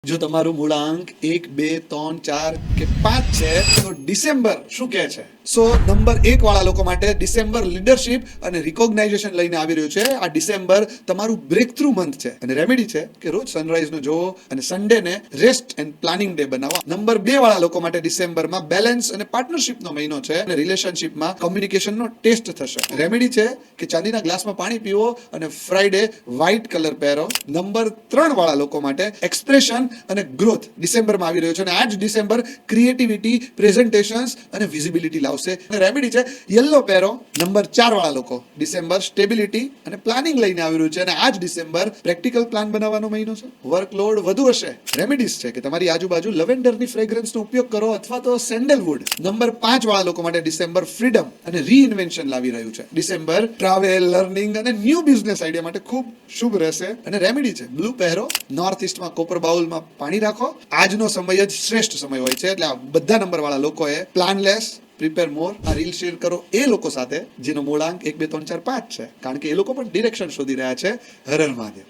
જો તમારું મૂળાંક 1, 2, 3, 4 કે 5 છે તો ડિસેમ્બર શું કહે છે? સો નંબર 1 વાળા લોકો માટે ડિસેમ્બર લીડરશિપ અને રિકોગ્નાઇઝેશન લઈને આવી રહ્યું છે. આ ડિસેમ્બર તમારું બ્રેક થ્રુ મંથ છે અને રેમેડી છે કે રોજ સનરાઈઝ નો જોવો અને સન્ડે ને રેસ્ટ એન્ડ પ્લાનિંગ ડે બનાવો. નંબર 2 વાળા લોકો માટે ડિસેમ્બરમાં બેલેન્સ અને પાર્ટનરશિપ નો મહિનો છે અને રિલેશનશિપમાં કોમ્યુનિકેશન નો ટેસ્ટ થશે. રેમેડી છે કે ચાંદીના ગ્લાસમાં પાણી પીવો અને ફ્રાઈડે વ્હાઇટ કલર પહેરો. નંબર 3 વાળા લોકો માટે એક્સપ્રેશન અને ગ્રોથ ડિસેમ્બરમાં આવી રહ્યો છે અને આ જ ડિસેમ્બર ક્રિએટિવિટી, પ્રેઝન્ટેશન્સ અને વિઝિબિલિટી લાવશે. રેમેડી છે યલો પહેરો. નંબર 4 વાળા લોકો ડિસેમ્બર સ્ટેબિલિટી અને પ્લાનિંગ લઈને આવી રહ્યું છે અને આ જ ડિસેમ્બર પ્રેક્ટિકલ પ્લાન બનાવવાનો મહિનો છે. વર્કલોડ વધુ હશે. રેમેડીઝ છે કે તમારી આજુબાજુ લવેન્ડરની ફ્રેગ્રન્સનો ઉપયોગ કરો અથવા તો સેન્ડલવુડ. નંબર 5 વાળા લોકો માટે ડિસેમ્બર ફ્રીડમ અને રીઇન્વેન્શન લાવી રહ્યું છે. ડિસેમ્બર ટ્રાવેલ, લર્નિંગ અને ન્યૂ બિઝનેસ આઈડિયા માટે ખૂબ શુભ રહેશે અને રેમેડી છે બ્લુ પહેરો. નોર્થ ઇસ્ટમાં કોપર બાઉલમાં પાણી રાખો. આજનો સમય જ શ્રેષ્ઠ સમય હોય છે એટલે આ બધા નંબર વાળા લોકોએ પ્લાનલેસ, પ્રિપેર મોર આ રીલ શેર કરો એ લોકો સાથે જેનો મૂળાંક 1, 2, 3, 4, 5 છે, કારણ કે એ લોકો પણ ડિરેક્શન શોધી રહ્યા છે. હર હર મહાદેવ.